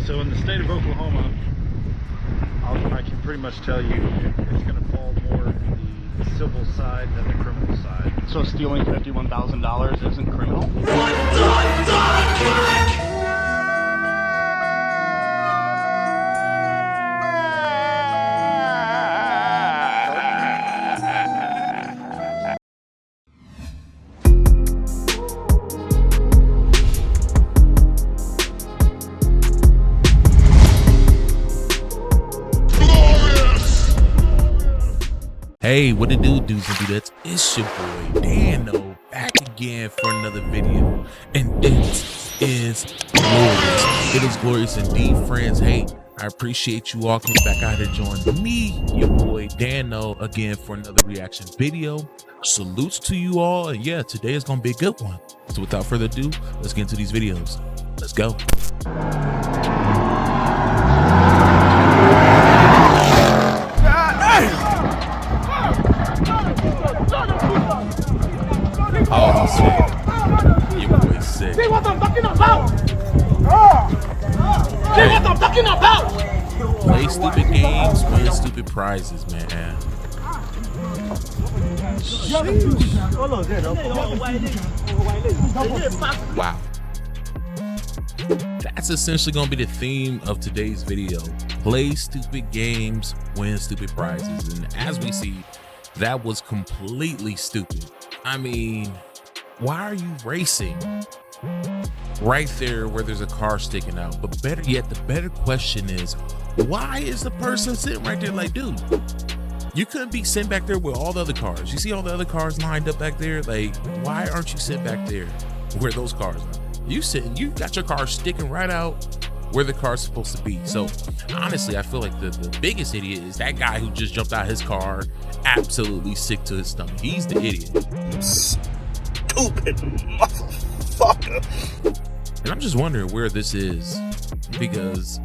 So in the state of Oklahoma, I can pretty much tell you it's going to fall more in the civil side than the criminal side. So stealing $51,000 isn't criminal? Hey, what it do, dudes and dudettes? It's your boy Dano back again for another video, and this is glorious. It is glorious indeed, friends. Hey, I appreciate you all coming back out here joining me, your boy Dano, again for another reaction video. Salutes to you all, and yeah, today is gonna be a good one. So without further ado, let's get into these videos. Let's go. Oh, he's sick. Your boy's sick. See what I'm talking about? See what I'm talking about? Play stupid games, win stupid prizes, man. Wow. That's essentially going to be the theme of today's video. Play stupid games, win stupid prizes. And as we see, that was completely stupid. I mean, why are you racing right there where there's a car sticking out? But better yet, the better question is, why is the person sitting right there like, dude, you couldn't be sitting back there with all the other cars. You see all the other cars lined up back there? Like, why aren't you sitting back there where those cars are? You got your car sticking right out where the car's supposed to be. So honestly, I feel like the biggest idiot is that guy who just jumped out his car absolutely sick to his stomach. He's the idiot. Stupid motherfucker. And I'm just wondering where this is, because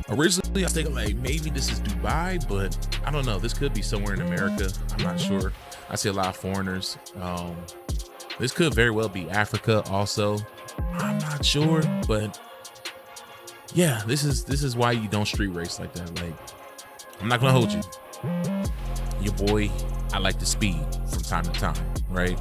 originally I was thinking like maybe this is Dubai, but I don't know. This could be somewhere in America. I'm not sure. I see a lot of foreigners. This could very well be Africa also. I'm not sure, but yeah, this is why you don't street race like that. Like, I'm not gonna hold you. Your boy, I like to speed from time to time, right?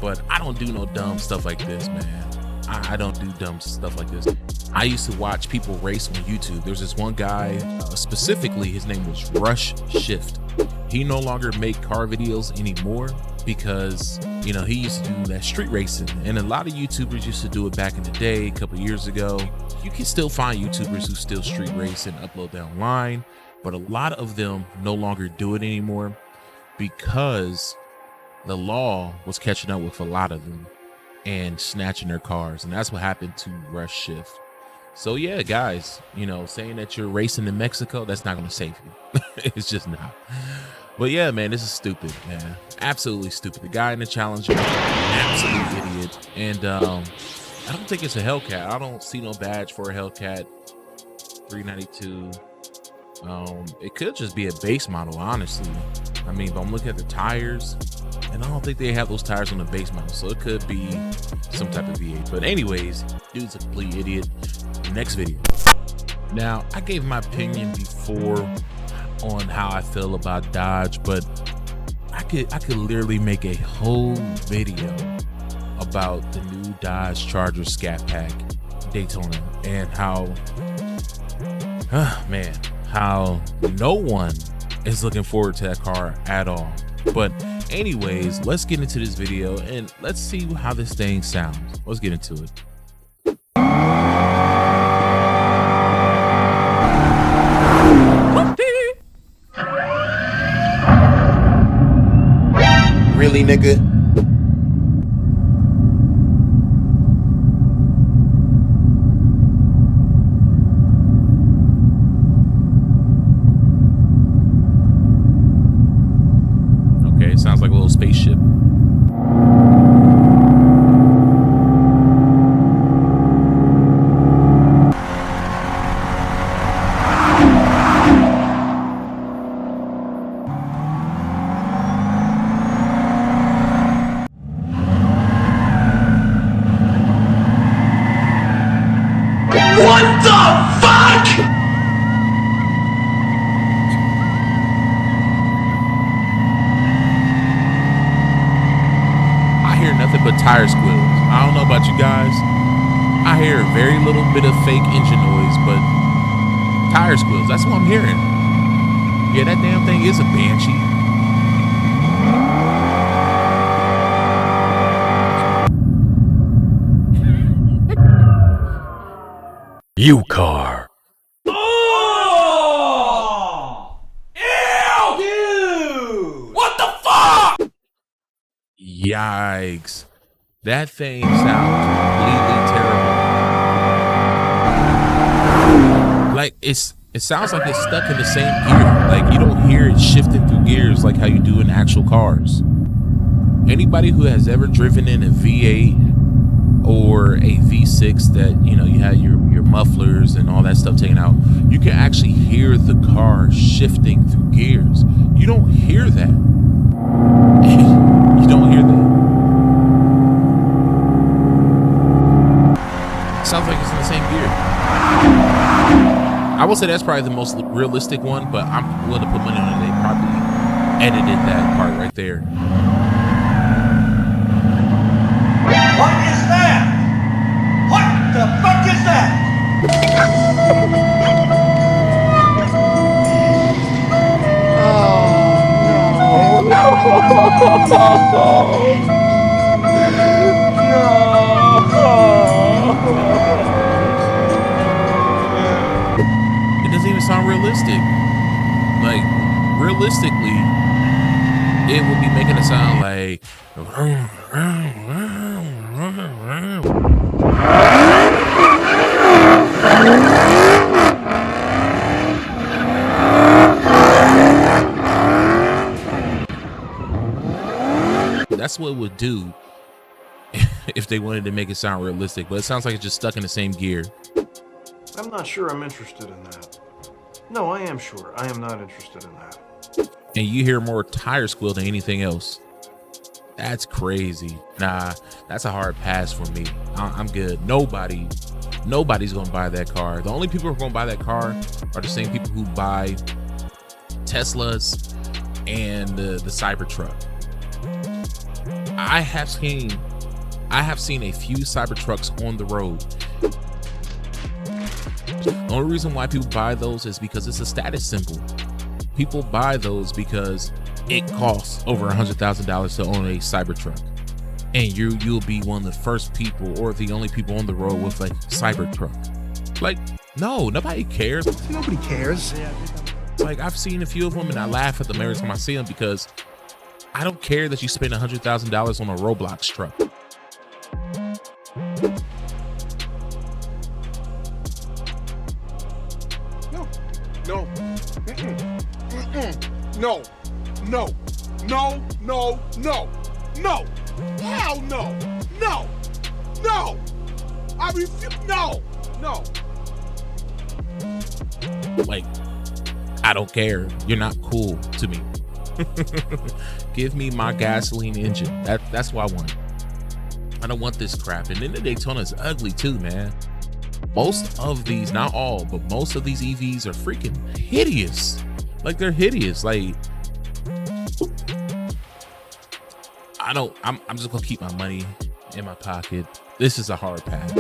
But I don't do no dumb stuff like this, man. I don't do dumb stuff like this. I used to watch people race on YouTube. There's this one guy, specifically, his name was Rush Shift. He no longer make car videos anymore because, you know, he used to do that street racing. And a lot of YouTubers used to do it back in the day, a couple years ago. You can still find YouTubers who still street race and upload that online, but a lot of them no longer do it anymore because the law was catching up with a lot of them and snatching their cars. And that's what happened to Rush Shift. So yeah, guys, you know, saying that you're racing in Mexico, that's not going to save you. It's just not. But yeah, man, this is stupid, man. Absolutely stupid. The guy in the Challenger, absolute idiot. And I don't think it's a Hellcat. I don't see no badge for a Hellcat 392. It could just be a base model, honestly. I mean, if I'm looking at the tires, and I don't think they have those tires on the base model, so it could be some type of V8. But anyways, dude's a complete idiot. Next video. Now, I gave my opinion before on how I feel about Dodge, but I could literally make a whole video about the new Dodge Charger Scat Pack Daytona and how, man, how no one is looking forward to that car at all. But anyways, let's get into this video and let's see how this thing sounds. Let's get into it. Really, nigga? Okay, sounds like a little spaceship. I hear nothing but tire squeals. I don't know about you guys. I hear very little bit of fake engine noise, but tire squeals. That's what I'm hearing. Yeah, that damn thing is a Banshee. You car. Yikes. That thing sounds completely terrible. Like it sounds like it's stuck in the same gear. Like you don't hear it shifting through gears like how you do in actual cars. Anybody who has ever driven in a V8 or a V6 that, you know, you had your mufflers and all that stuff taken out, you can actually hear the car shifting through gears. You don't hear that. You don't hear that. Sounds like it's in the same gear. I will say that's probably the most realistic one, but I'm willing to put money on it. They probably edited that part right there. What is that? What the fuck is that? It doesn't even sound realistic. Like, realistically, it would be making it sound like that's what it would do if they wanted to make it sound realistic, but it sounds like it's just stuck in the same gear. I'm not sure I'm interested in that. No, I am sure. I am not interested in that. And you hear more tire squeal than anything else. That's crazy. Nah, that's a hard pass for me. I'm good. Nobody's gonna buy that car. The only people who are gonna buy that car are the same people who buy Teslas and the Cybertruck. I have seen a few Cybertrucks on the road. The only reason why people buy those is because it's a status symbol. People buy those because it costs over $100,000 to own a Cybertruck, and you'll be one of the first people or the only people on the road with a Cybertruck. Like, no, nobody cares. Nobody cares. Like, I've seen a few of them and I laugh at them every time I see them because I don't care that you spend $100,000 on a Roblox truck. No. No. No. No. No. No. No. Hell no. No. No. I refuse. No. No. Like, I don't care. You're not cool to me. Give me my gasoline engine. That's what I want. I don't want this crap. And then the Daytona is ugly too, man. Most of these, not all, but most of these EVs are freaking hideous. Like, they're hideous. Like, I'm just gonna keep my money in my pocket. This is a hard pass.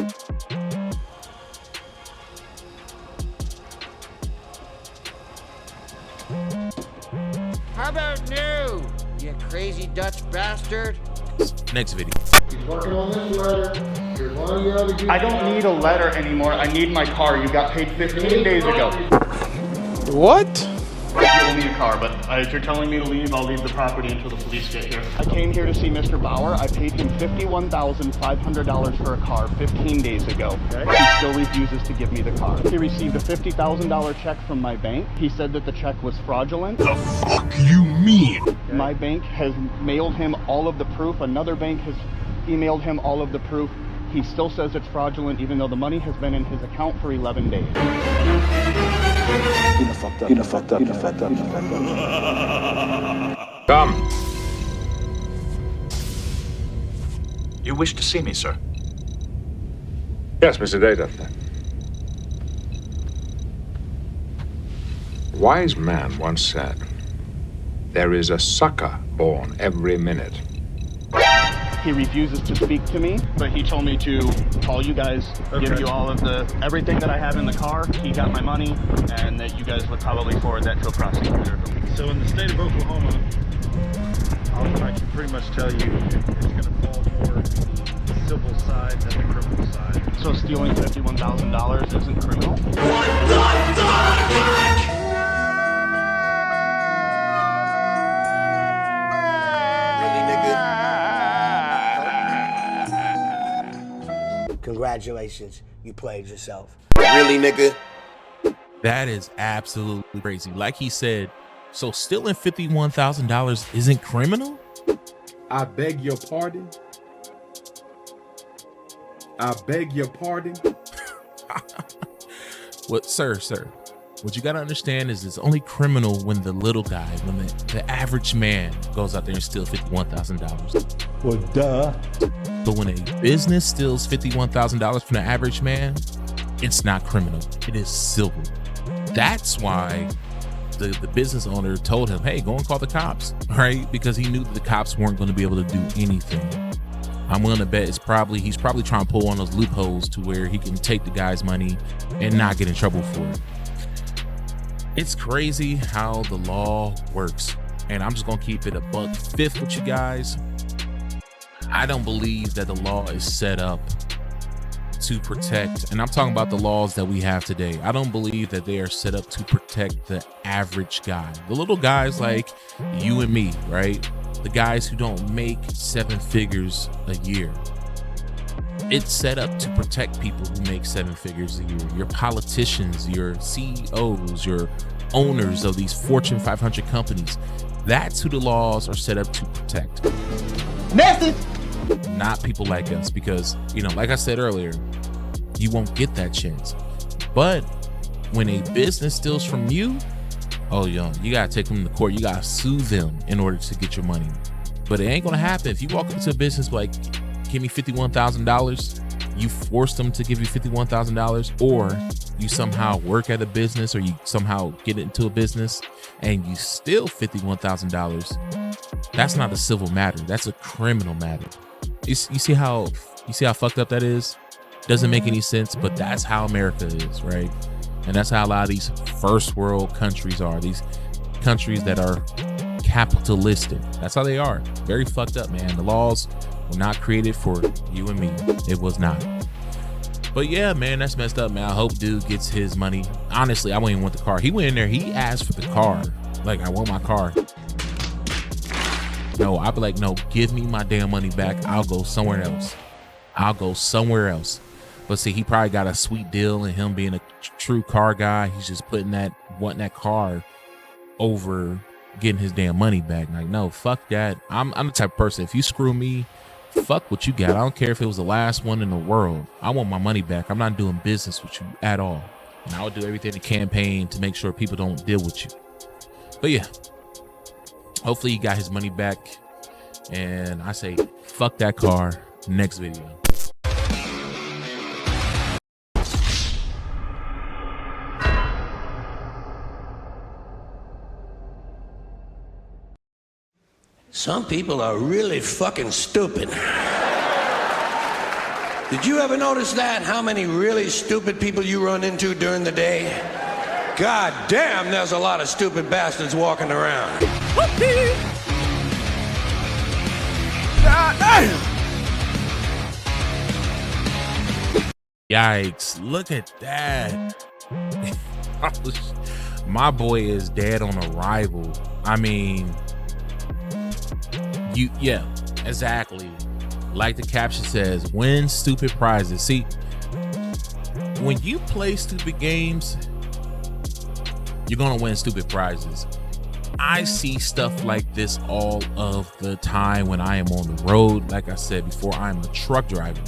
How about new, you crazy Dutch bastard? Next video. Working on this letter. You're lying out again. I don't need a letter anymore. I need my car. You got paid 15 days ago. What? You owe me a car, but if you're telling me to leave, I'll leave the property until the police get here. I came here to see Mr. Bauer. I paid him $51,500 for a car 15 days ago. Okay. He still refuses to give me the car. He received a $50,000 check from my bank. He said that the check was fraudulent. The fuck you mean? Okay. My bank has mailed him all of the proof. Another bank has emailed him all of the proof. He still says it's fraudulent even though the money has been in his account for 11 days. You done fucked up. You done fucked up. You done fucked up. You done fucked up. Come. You wish to see me, sir? Yes, Mr. Data. wise man once said, there is a sucker born every minute. He refuses to speak to me, but he told me to call you guys, give you all of everything that I have in the car. He got my money, and that you guys would probably forward that to a prosecutor. So in the state of Oklahoma, I can pretty much tell you it's going to fall more the civil side than the criminal side. So stealing $51,000 isn't criminal? What the fuck? Congratulations, you played yourself. Really, nigga? That is absolutely crazy. Like he said, so stealing $51,000 isn't criminal? I beg your pardon. I beg your pardon. What, sir, what you gotta understand is it's only criminal when the little guy, when the average man goes out there and steals $51,000. Well, duh. But when a business steals $51,000 from the average man, it's not criminal. It is civil. That's why the business owner told him, hey, go and call the cops, right? Because he knew that the cops weren't going to be able to do anything. I'm willing to bet he's probably trying to pull one of those loopholes to where he can take the guy's money and not get in trouble for it. It's crazy how the law works. And I'm just going to keep it a $1.50 with you guys. I don't believe that the law is set up to protect, and I'm talking about the laws that we have today. I don't believe that they are set up to protect the average guy, the little guys like you and me, right? The guys who don't make 7 figures a year. It's set up to protect people who make 7 figures a year. Your politicians, your CEOs, your owners of these Fortune 500 companies. That's who the laws are set up to protect. Nasty. Not people like us, because, you know, like I said earlier, you won't get that chance. But when a business steals from you, oh, yo, you gotta take them to court. You gotta sue them in order to get your money. But it ain't gonna happen. If you walk into a business like, give me $51,000, you force them to give you $51,000, or you somehow work at a business, or you somehow get into a business and you steal $51,000, that's not a civil matter. That's a criminal matter. You see how fucked up that is? Doesn't make any sense, but that's how America is, right? And that's how a lot of these first world countries are. These countries that are capitalistic. That's how they are. Very fucked up, man. The laws were not created for you and me. It was not. But yeah, man, that's messed up, man. I hope dude gets his money. Honestly, I wouldn't even want the car. He went in there, he asked for the car. Like, I want my car. No, I'd be like, no, give me my damn money back. I'll go somewhere else. But see, he probably got a sweet deal, and him being a true car guy, he's just wanting that car over getting his damn money back. Like, no, fuck that. I'm the type of person, if you screw me, fuck what you got. I don't care if it was the last one in the world. I want my money back. I'm not doing business with you at all. And I would do everything in the campaign to make sure people don't deal with you. But yeah, hopefully he got his money back. And I say, fuck that car. Next video. Some people are really fucking stupid. Did you ever notice that? How many really stupid people you run into during the day? God damn, there's a lot of stupid bastards walking around. Yikes, look at that. My boy is dead on arrival. I mean, yeah, exactly. Like the caption says, win stupid prizes. See, when you play stupid games, you're gonna win stupid prizes. I see stuff like this all of the time when I am on the road. Like I said before, I'm a truck driver,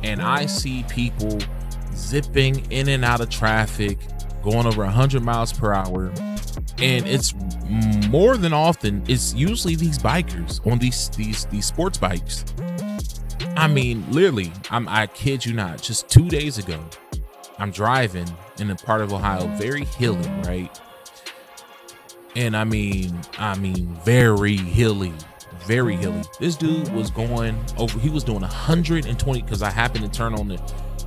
and I see people zipping in and out of traffic, going over 100 miles per hour. And it's more than often, it's usually these bikers on these sports bikes. I mean, literally, I kid you not, just 2 days ago, I'm driving in a part of Ohio, very hilly, right? And I mean, very hilly. Very hilly. This dude was going over, he was doing 120, because I happened to turn on the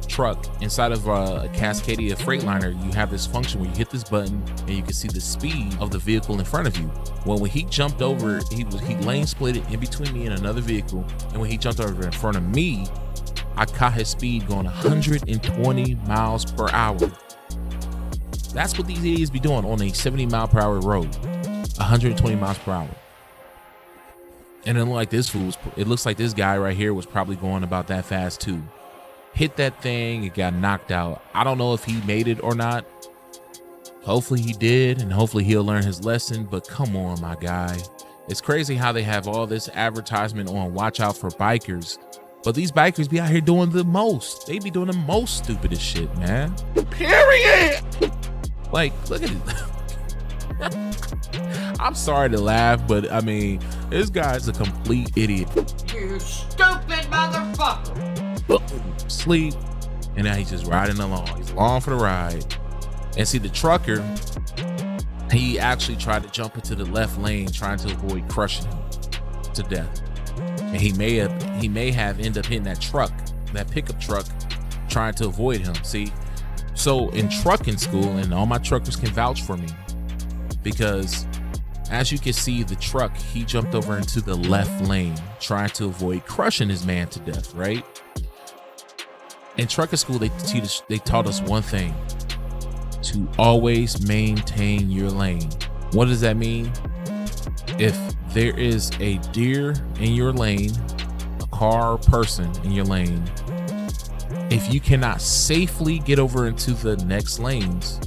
truck. Inside of a Cascadia Freightliner, you have this function where you hit this button and you can see the speed of the vehicle in front of you. Well, when he jumped over, he lane split it in between me and another vehicle, and when he jumped over in front of me, I caught his speed going 120 miles per hour. That's what these idiots be doing on a 70-mile-per-hour road. 120 miles per hour. And then like this fool, it looks like this guy right here was probably going about that fast too. Hit that thing, it got knocked out. I don't know if he made it or not. Hopefully he did, and hopefully he'll learn his lesson, but come on, my guy. It's crazy how they have all this advertisement on watch out for bikers, but these bikers be out here doing the most. They be doing the most stupidest shit, man. Period. Like, look at it. I'm sorry to laugh, but I mean, this guy's a complete idiot. You stupid motherfucker. Sleep, and now he's just riding along. He's along for the ride. And see, the trucker, he actually tried to jump into the left lane, trying to avoid crushing him to death. And he may have ended up hitting that truck, that pickup truck, trying to avoid him. See, so in trucking school, and all my truckers can vouch for me, because as you can see, the truck, he jumped over into the left lane, trying to avoid crushing his man to death, right? In trucking school, they taught us one thing: to always maintain your lane. What does that mean? If there is a deer in your lane, a car or person in your lane, if you cannot safely get over into the next lanes,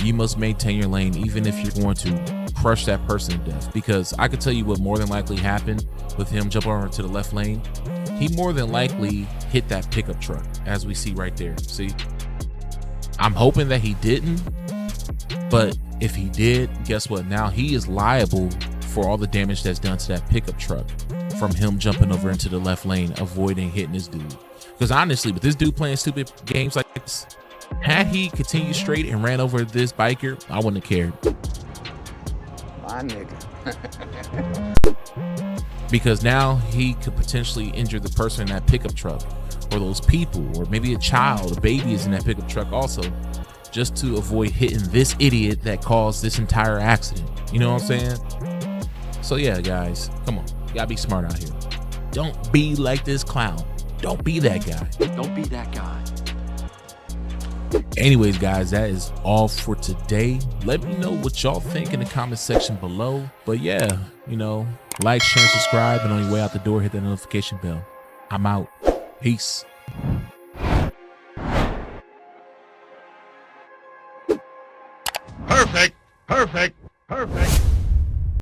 you must maintain your lane, even if you're going to crush that person to death. Because I could tell you what more than likely happened with him jumping over to the left lane. He more than likely hit that pickup truck, as we see right there. See, I'm hoping that he didn't, but if he did, guess what? Now he is liable for all the damage that's done to that pickup truck from him jumping over into the left lane, avoiding hitting this dude. Because honestly, with this dude playing stupid games like this, had he continued straight and ran over this biker, I wouldn't have cared. My nigga. Because now he could potentially injure the person in that pickup truck, or those people, or maybe a child, a baby is in that pickup truck also, just to avoid hitting this idiot that caused this entire accident. You know what I'm saying? So yeah, guys, come on. You gotta be smart out here. Don't be like this clown. Don't be that guy. Don't be that guy. Anyways, guys, that is all for today. Let me know what y'all think in the comment section below. But yeah, you know, like, share, and subscribe, and on your way out the door, hit that notification bell. I'm out. Peace. Perfect. Perfect. Perfect.